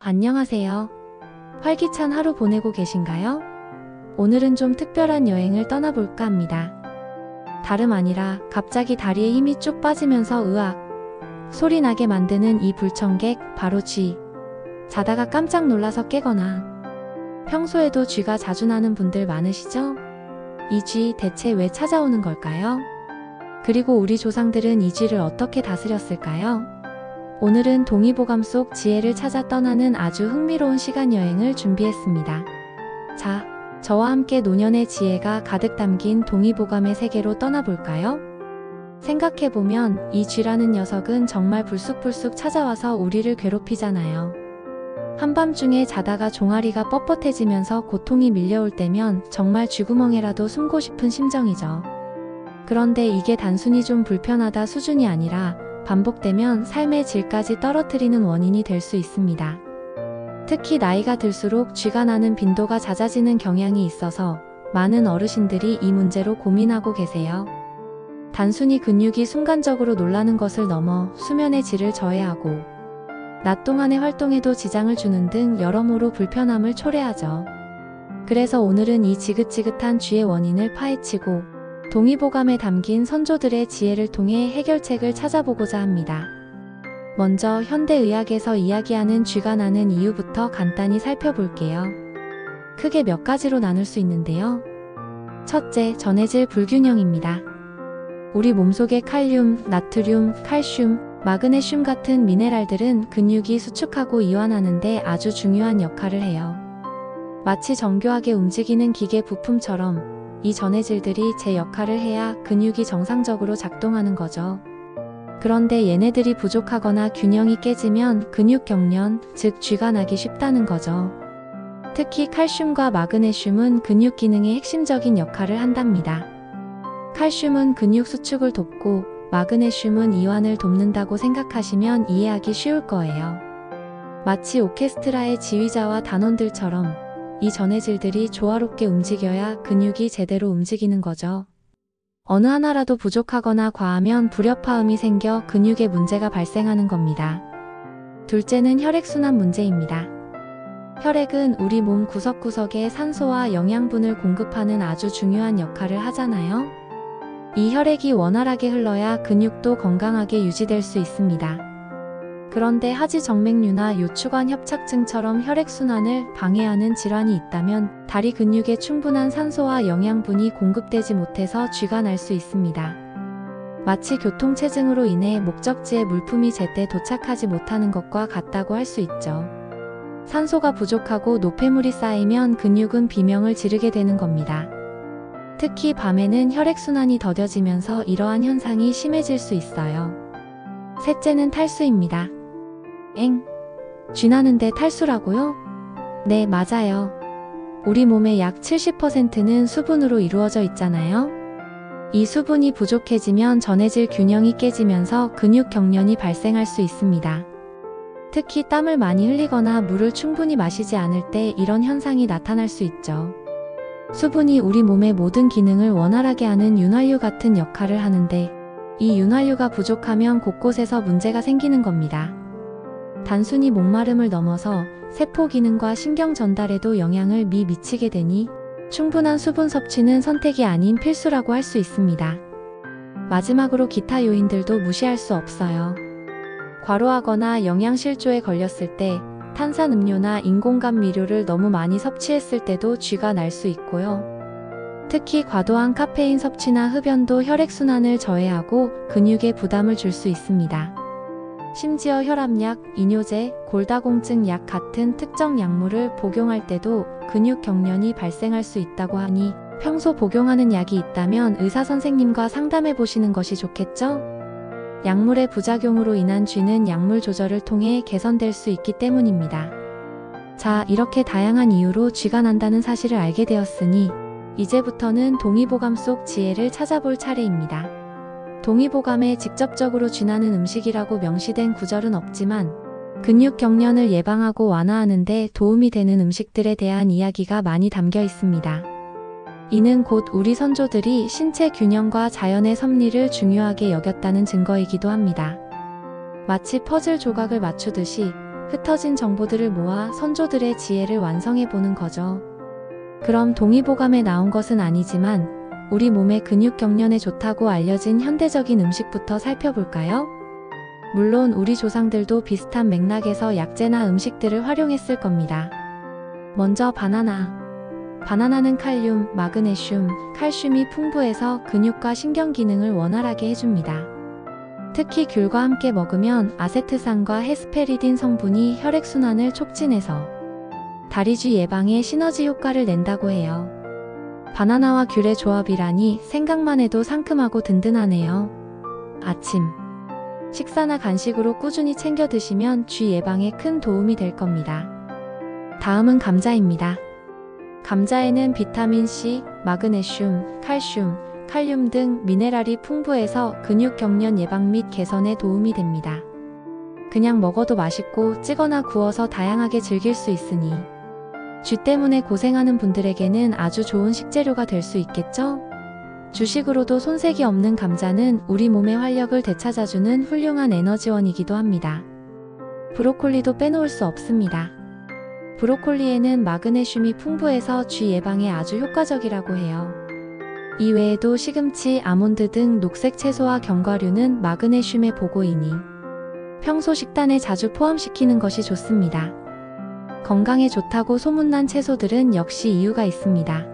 안녕하세요. 활기찬 하루 보내고 계신가요? 오늘은 좀 특별한 여행을 떠나볼까 합니다. 다름 아니라 갑자기 다리에 힘이 쭉 빠지면서 으악 소리 나게 만드는 이 불청객, 바로 쥐. 자다가 깜짝 놀라서 깨거나 평소에도 쥐가 자주 나는 분들 많으시죠? 이 쥐 대체 왜 찾아오는 걸까요? 그리고 우리 조상들은 이 쥐를 어떻게 다스렸을까요? 오늘은 동의보감 속 지혜를 찾아 떠나는 아주 흥미로운 시간 여행을 준비했습니다. 자, 저와 함께 노년의 지혜가 가득 담긴 동의보감의 세계로 떠나볼까요? 생각해보면 이 쥐라는 녀석은 정말 불쑥불쑥 찾아와서 우리를 괴롭히잖아요. 한밤중에 자다가 종아리가 뻣뻣해지면서 고통이 밀려올 때면 정말 쥐구멍에라도 숨고 싶은 심정이죠. 그런데 이게 단순히 좀 불편하다 수준이 아니라 반복되면 삶의 질까지 떨어뜨리는 원인이 될 수 있습니다. 특히 나이가 들수록 쥐가 나는 빈도가 잦아지는 경향이 있어서 많은 어르신들이 이 문제로 고민하고 계세요. 단순히 근육이 순간적으로 놀라는 것을 넘어 수면의 질을 저해하고 낮 동안의 활동에도 지장을 주는 등 여러모로 불편함을 초래하죠. 그래서 오늘은 이 지긋지긋한 쥐의 원인을 파헤치고 동의보감에 담긴 선조들의 지혜를 통해 해결책을 찾아보고자 합니다. 먼저 현대의학에서 이야기하는 쥐가 나는 이유부터 간단히 살펴볼게요. 크게 몇 가지로 나눌 수 있는데요. 첫째, 전해질 불균형입니다. 우리 몸속의 칼륨, 나트륨, 칼슘, 마그네슘 같은 미네랄들은 근육이 수축하고 이완하는 데 아주 중요한 역할을 해요. 마치 정교하게 움직이는 기계 부품처럼 이 전해질들이 제 역할을 해야 근육이 정상적으로 작동하는 거죠. 그런데 얘네들이 부족하거나 균형이 깨지면 근육 경련, 즉 쥐가 나기 쉽다는 거죠. 특히 칼슘과 마그네슘은 근육 기능의 핵심적인 역할을 한답니다. 칼슘은 근육 수축을 돕고 마그네슘은 이완을 돕는다고 생각하시면 이해하기 쉬울 거예요. 마치 오케스트라의 지휘자와 단원들처럼 이 전해질들이 조화롭게 움직여야 근육이 제대로 움직이는 거죠. 어느 하나라도 부족하거나 과하면 불협화음이 생겨 근육에 문제가 발생하는 겁니다. 둘째는 혈액순환 문제입니다. 혈액은 우리 몸 구석구석에 산소와 영양분을 공급하는 아주 중요한 역할을 하잖아요. 이 혈액이 원활하게 흘러야 근육도 건강하게 유지될 수 있습니다. 그런데 하지정맥류나 요추관 협착증처럼 혈액순환을 방해하는 질환이 있다면 다리 근육에 충분한 산소와 영양분이 공급되지 못해서 쥐가 날 수 있습니다. 마치 교통체증으로 인해 목적지에 물품이 제때 도착하지 못하는 것과 같다고 할 수 있죠. 산소가 부족하고 노폐물이 쌓이면 근육은 비명을 지르게 되는 겁니다. 특히 밤에는 혈액순환이 더뎌지면서 이러한 현상이 심해질 수 있어요. 셋째는 탈수입니다. 쥐 나는데 탈수라고요? 네, 맞아요. 우리 몸의 약 70%는 수분으로 이루어져 있잖아요. 이 수분이 부족해지면 전해질 균형이 깨지면서 근육 경련이 발생할 수 있습니다. 특히 땀을 많이 흘리거나 물을 충분히 마시지 않을 때 이런 현상이 나타날 수 있죠. 수분이 우리 몸의 모든 기능을 원활하게 하는 윤활유 같은 역할을 하는데 이 윤활유가 부족하면 곳곳에서 문제가 생기는 겁니다. 단순히 목마름을 넘어서 세포 기능과 신경 전달에도 영향을 미치게 되니 충분한 수분 섭취는 선택이 아닌 필수라고 할 수 있습니다. 마지막으로 기타 요인들도 무시할 수 없어요. 과로하거나 영양실조에 걸렸을 때 탄산음료나 인공감미료를 너무 많이 섭취했을 때도 쥐가 날 수 있고요. 특히 과도한 카페인 섭취나 흡연도 혈액순환을 저해하고 근육에 부담을 줄 수 있습니다. 심지어 혈압약, 이뇨제, 골다공증 약 같은 특정 약물을 복용할 때도 근육 경련이 발생할 수 있다고 하니 평소 복용하는 약이 있다면 의사 선생님과 상담해 보시는 것이 좋겠죠? 약물의 부작용으로 인한 쥐는 약물 조절을 통해 개선될 수 있기 때문입니다. 자, 이렇게 다양한 이유로 쥐가 난다는 사실을 알게 되었으니 이제부터는 동의보감 속 지혜를 찾아볼 차례입니다. 동의보감에 직접적으로 쥐나는 음식이라고 명시된 구절은 없지만 근육 경련을 예방하고 완화하는 데 도움이 되는 음식들에 대한 이야기가 많이 담겨 있습니다. 이는 곧 우리 선조들이 신체 균형과 자연의 섭리를 중요하게 여겼다는 증거이기도 합니다. 마치 퍼즐 조각을 맞추듯이 흩어진 정보들을 모아 선조들의 지혜를 완성해보는 거죠. 그럼 동의보감에 나온 것은 아니지만 우리 몸의 근육 경련에 좋다고 알려진 현대적인 음식부터 살펴볼까요? 물론 우리 조상들도 비슷한 맥락에서 약재나 음식들을 활용했을 겁니다. 먼저 바나나. 바나나는 칼륨, 마그네슘, 칼슘이 풍부해서 근육과 신경 기능을 원활하게 해줍니다. 특히 귤과 함께 먹으면 아세트산과 헤스페리딘 성분이 혈액순환을 촉진해서 다리쥐 예방에 시너지 효과를 낸다고 해요. 바나나와 귤의 조합이라니 생각만 해도 상큼하고 든든하네요. 아침 식사나 간식으로 꾸준히 챙겨 드시면 쥐 예방에 큰 도움이 될 겁니다. 다음은 감자입니다. 감자에는 비타민C, 마그네슘, 칼슘, 칼륨 등 미네랄이 풍부해서 근육 경련 예방 및 개선에 도움이 됩니다. 그냥 먹어도 맛있고 찌거나 구워서 다양하게 즐길 수 있으니 쥐 때문에 고생하는 분들에게는 아주 좋은 식재료가 될 수 있겠죠? 주식으로도 손색이 없는 감자는 우리 몸의 활력을 되찾아주는 훌륭한 에너지원이기도 합니다. 브로콜리도 빼놓을 수 없습니다. 브로콜리에는 마그네슘이 풍부해서 쥐 예방에 아주 효과적이라고 해요. 이 외에도 시금치, 아몬드 등 녹색 채소와 견과류는 마그네슘의 보고이니 평소 식단에 자주 포함시키는 것이 좋습니다. 건강에 좋다고 소문난 채소들은 역시 이유가 있습니다.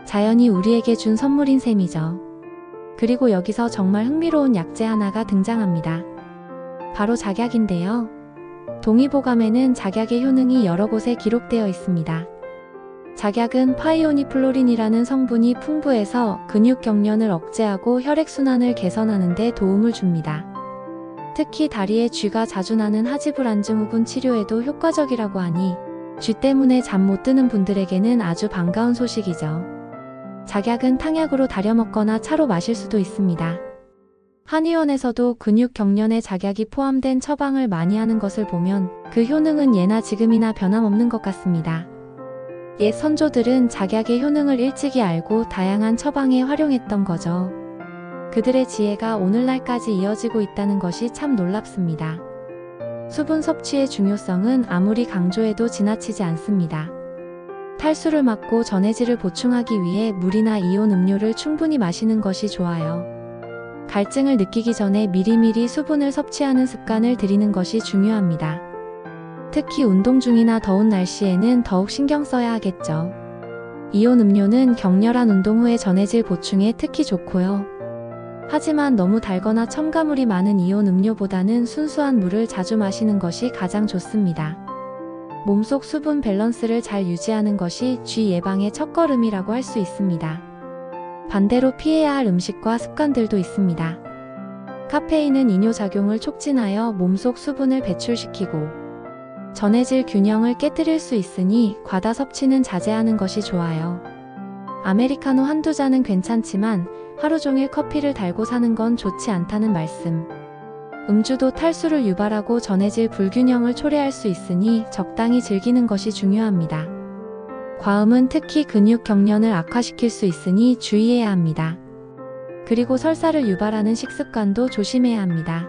자연이 우리에게 준 선물인 셈이죠. 그리고 여기서 정말 흥미로운 약재 하나가 등장합니다. 바로 작약인데요. 동의보감에는 작약의 효능이 여러 곳에 기록되어 있습니다. 작약은 파이오니플로린이라는 성분이 풍부해서 근육 경련을 억제하고 혈액순환을 개선하는 데 도움을 줍니다. 특히 다리에 쥐가 자주 나는 하지불안 증후군 치료에도 효과적이라고 하니 쥐 때문에 잠 못 드는 분들에게는 아주 반가운 소식이죠. 작약은 탕약으로 달여 먹거나 차로 마실 수도 있습니다. 한의원에서도 근육 경련에 작약이 포함된 처방을 많이 하는 것을 보면 그 효능은 예나 지금이나 변함없는 것 같습니다. 옛 선조들은 작약의 효능을 일찍이 알고 다양한 처방에 활용했던 거죠. 그들의 지혜가 오늘날까지 이어지고 있다는 것이 참 놀랍습니다. 수분 섭취의 중요성은 아무리 강조해도 지나치지 않습니다. 탈수를 막고 전해질을 보충하기 위해 물이나 이온 음료를 충분히 마시는 것이 좋아요. 갈증을 느끼기 전에 미리미리 수분을 섭취하는 습관을 들이는 것이 중요합니다. 특히 운동 중이나 더운 날씨에는 더욱 신경 써야 하겠죠. 이온 음료는 격렬한 운동 후의 전해질 보충에 특히 좋고요. 하지만 너무 달거나 첨가물이 많은 이온 음료보다는 순수한 물을 자주 마시는 것이 가장 좋습니다. 몸속 수분 밸런스를 잘 유지하는 것이 쥐 예방의 첫걸음이라고 할 수 있습니다. 반대로 피해야 할 음식과 습관들도 있습니다. 카페인은 이뇨작용을 촉진하여 몸속 수분을 배출시키고 전해질 균형을 깨뜨릴 수 있으니 과다 섭취는 자제하는 것이 좋아요. 아메리카노 한두 잔은 괜찮지만 하루 종일 커피를 달고 사는 건 좋지 않다는 말씀. 음주도 탈수를 유발하고 전해질 불균형을 초래할 수 있으니 적당히 즐기는 것이 중요합니다. 과음은 특히 근육 경련을 악화시킬 수 있으니 주의해야 합니다. 그리고 설사를 유발하는 식습관도 조심해야 합니다.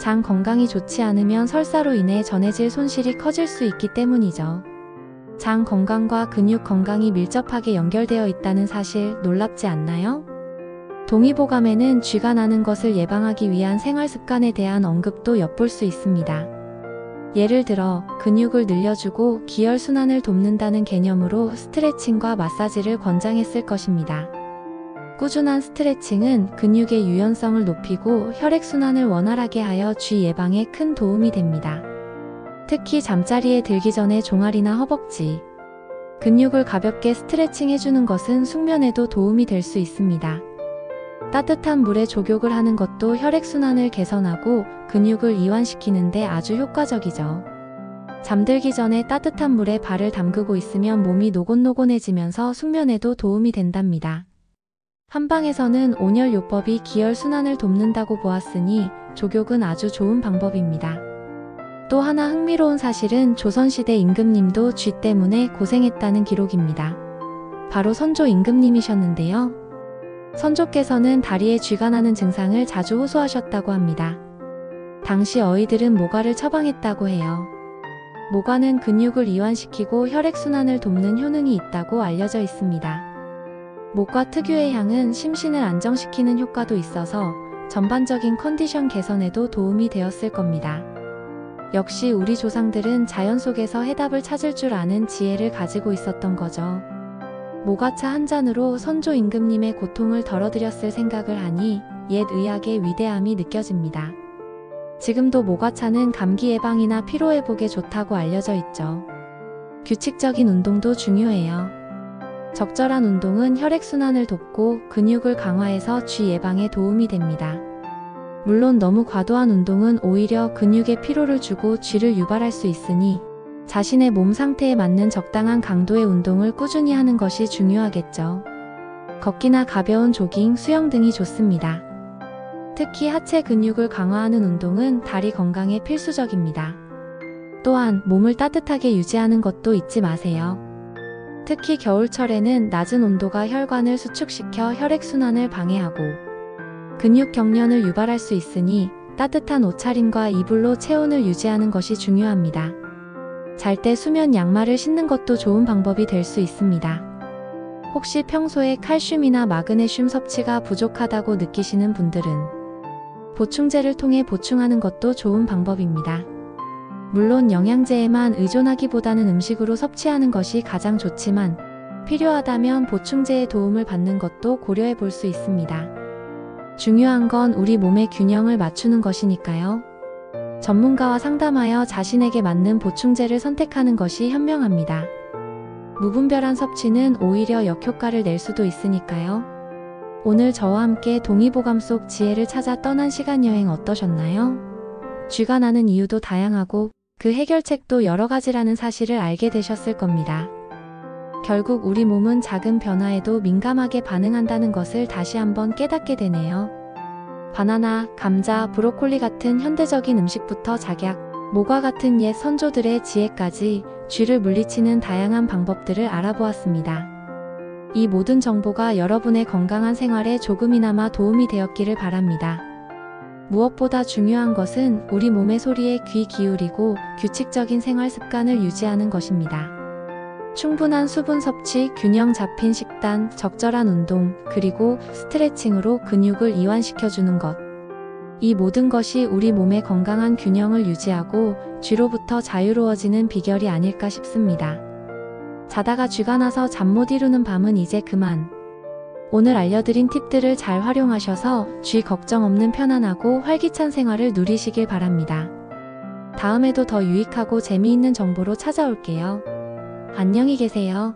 장 건강이 좋지 않으면 설사로 인해 전해질 손실이 커질 수 있기 때문이죠. 장 건강과 근육 건강이 밀접하게 연결되어 있다는 사실 놀랍지 않나요? 동의보감에는 쥐가 나는 것을 예방하기 위한 생활습관에 대한 언급도 엿볼 수 있습니다. 예를 들어 근육을 늘려주고 기혈순환을 돕는다는 개념으로 스트레칭과 마사지를 권장했을 것입니다. 꾸준한 스트레칭은 근육의 유연성을 높이고 혈액순환을 원활하게 하여 쥐 예방에 큰 도움이 됩니다. 특히 잠자리에 들기 전에 종아리나 허벅지, 근육을 가볍게 스트레칭 해주는 것은 숙면에도 도움이 될 수 있습니다. 따뜻한 물에 족욕을 하는 것도 혈액순환을 개선하고 근육을 이완시키는 데 아주 효과적이죠. 잠들기 전에 따뜻한 물에 발을 담그고 있으면 몸이 노곤노곤해지면서 숙면에도 도움이 된답니다. 한방에서는 온열요법이 기혈순환을 돕는다고 보았으니 족욕은 아주 좋은 방법입니다. 또 하나 흥미로운 사실은 조선시대 임금님도 쥐 때문에 고생했다는 기록입니다. 바로 선조 임금님이셨는데요. 선조께서는 다리에 쥐가 나는 증상을 자주 호소하셨다고 합니다. 당시 어이들은 모과를 처방했다고 해요. 모과는 근육을 이완시키고 혈액순환을 돕는 효능이 있다고 알려져 있습니다. 모과 특유의 향은 심신을 안정시키는 효과도 있어서 전반적인 컨디션 개선에도 도움이 되었을 겁니다. 역시 우리 조상들은 자연 속에서 해답을 찾을 줄 아는 지혜를 가지고 있었던 거죠. 모과차 한 잔으로 선조 임금님의 고통을 덜어드렸을 생각을 하니 옛 의학의 위대함이 느껴집니다. 지금도 모과차는 감기 예방이나 피로 회복에 좋다고 알려져 있죠. 규칙적인 운동도 중요해요. 적절한 운동은 혈액순환을 돕고 근육을 강화해서 쥐 예방에 도움이 됩니다. 물론 너무 과도한 운동은 오히려 근육에 피로를 주고 쥐를 유발할 수 있으니 자신의 몸 상태에 맞는 적당한 강도의 운동을 꾸준히 하는 것이 중요하겠죠. 걷기나 가벼운 조깅, 수영 등이 좋습니다. 특히 하체 근육을 강화하는 운동은 다리 건강에 필수적입니다. 또한 몸을 따뜻하게 유지하는 것도 잊지 마세요. 특히 겨울철에는 낮은 온도가 혈관을 수축시켜 혈액순환을 방해하고 근육 경련을 유발할 수 있으니 따뜻한 옷차림과 이불로 체온을 유지하는 것이 중요합니다. 잘 때 수면 양말을 신는 것도 좋은 방법이 될 수 있습니다. 혹시 평소에 칼슘이나 마그네슘 섭취가 부족하다고 느끼시는 분들은 보충제를 통해 보충하는 것도 좋은 방법입니다. 물론 영양제에만 의존하기보다는 음식으로 섭취하는 것이 가장 좋지만 필요하다면 보충제의 도움을 받는 것도 고려해 볼 수 있습니다. 중요한 건 우리 몸의 균형을 맞추는 것이니까요. 전문가와 상담하여 자신에게 맞는 보충제를 선택하는 것이 현명합니다. 무분별한 섭취는 오히려 역효과를 낼 수도 있으니까요. 오늘 저와 함께 동의보감 속 지혜를 찾아 떠난 시간여행 어떠셨나요? 쥐가 나는 이유도 다양하고 그 해결책도 여러 가지라는 사실을 알게 되셨을 겁니다. 결국 우리 몸은 작은 변화에도 민감하게 반응한다는 것을 다시 한번 깨닫게 되네요. 바나나, 감자, 브로콜리 같은 현대적인 음식부터 작약, 모과 같은 옛 선조들의 지혜까지 쥐를 물리치는 다양한 방법들을 알아보았습니다. 이 모든 정보가 여러분의 건강한 생활에 조금이나마 도움이 되었기를 바랍니다. 무엇보다 중요한 것은 우리 몸의 소리에 귀 기울이고 규칙적인 생활 습관을 유지하는 것입니다. 충분한 수분 섭취, 균형 잡힌 식단, 적절한 운동, 그리고 스트레칭으로 근육을 이완시켜주는 것. 이 모든 것이 우리 몸의 건강한 균형을 유지하고 쥐로부터 자유로워지는 비결이 아닐까 싶습니다. 자다가 쥐가 나서 잠 못 이루는 밤은 이제 그만. 오늘 알려드린 팁들을 잘 활용하셔서 쥐 걱정 없는 편안하고 활기찬 생활을 누리시길 바랍니다. 다음에도 더 유익하고 재미있는 정보로 찾아올게요. 안녕히 계세요.